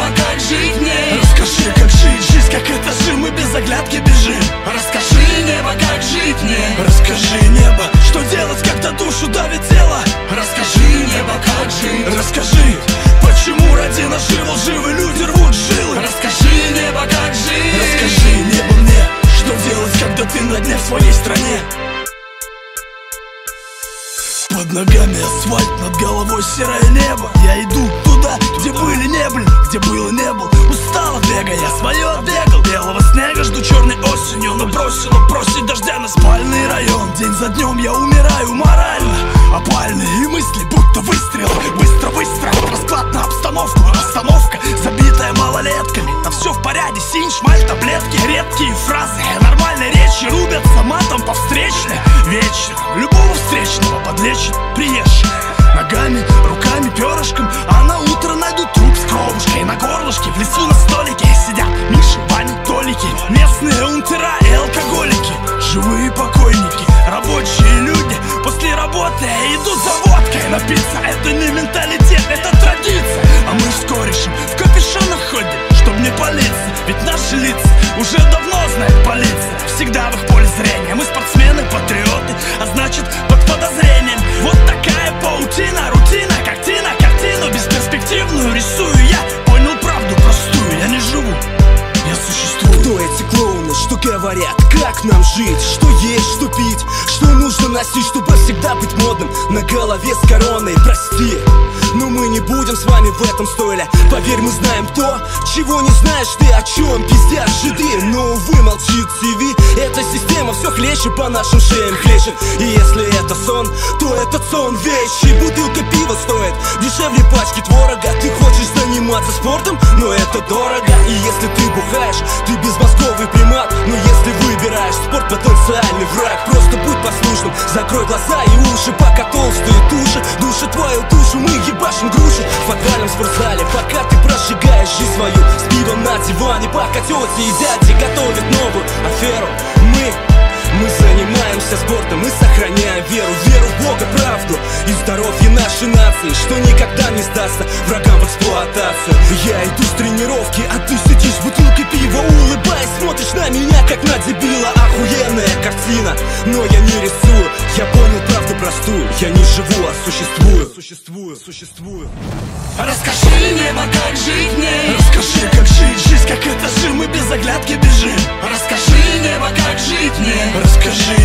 небо, как жить мне. Расскажи, как жить жизнь, как этажи, мы без оглядки бежим. Расскажи, небо, как жить мне. Расскажи, небо, что делать, когда душу давит тело. Расскажи, небо, как жить. Расскажи, почему ради наживы лживые люди рвут жилы. Расскажи, небо, как жить. Расскажи, небо, мне, что делать, когда ты на дне в своей стране. Под ногами асфальт, над головой серое небо. Я иду туда, где были не были, где было не был. Устал от бега, я свое отбегал. Белого снега жду черной осенью, но бросила просить дождя на спальный район. День за днем я умираю морально. Опальные мысли, будто выстрелы. Быстро выстрел, расклад на обстановку. Остановка, забитая малолетками. Да все в порядке, синь, шмаль, таблетки. Редкие фразы, нормальной речи рубятся матом по встречной. Вечером любого встречного подлечит приезжий. Ногами, руками, перышком, а на утро найдут труп с кровушкой. На горлышке, в лесу на столике сидят Миши, Вани, Толики. Местные унтера и алкоголики. Живые покойники, рабочие люди. После работы идут за водкой. Напиться — это не менталитет, это традиция. А мы с корешем в капюшонах ходим, чтоб не палиться. Ведь наши лица уже давно знает полиция. Всегда в их поле зрения. Мы спортсмены, патриоты, а значит под подозрением. Вот такая паутина, рутина, картина, картину бесперспективную рисую я. Понял правду простую, я не живу, я существую. Кто эти клоуны, что говорят, как нам жить? Что есть, что пить, что нужно носить, чтобы всегда быть модным? На голове с короной, прости, но мы не будем с вами в этом стойле. Поверь, мы знаем то, чего не знаешь ты, о чем пиздят жиды. Но, увы, молчит ТВ. Эта система все хлещет по нашим шеям хлещет. И если это сон, то этот сон вещи. Бутылка пива стоит дешевле пачки творога. Ты хочешь заниматься спортом, но это дорого. И если ты бухаешь, ты безмозговый примат. Но если выбираешь спорт, потенциальный враг. Просто будь послушным, закрой глаза и уши, пока толстые туши души твою душу. Мы ебашим груши в подвальном спортзале, пока ты прожигаешь жизнь свою с пивом на диване, пока тети и дяди готовят новую аферу. Мы занимаемся спортом, мы сохраняем веру, веру в Бога, правду и здоровье нашей нации, что никогда не сдастся врагам в эксплуатацию. Я иду с тренировки, а ты сидишь с бутылкой пива, улыбаясь, смотришь на меня, как на дебила. Охуенная картина, но я не рисую. Я понял правду простую, я не живу, а существую. Существую. Расскажи, небо, как жить мне. Расскажи, как жить жизнь, как этажи, мы без оглядки бежим. Расскажи, небо, как жить мне. Расскажи,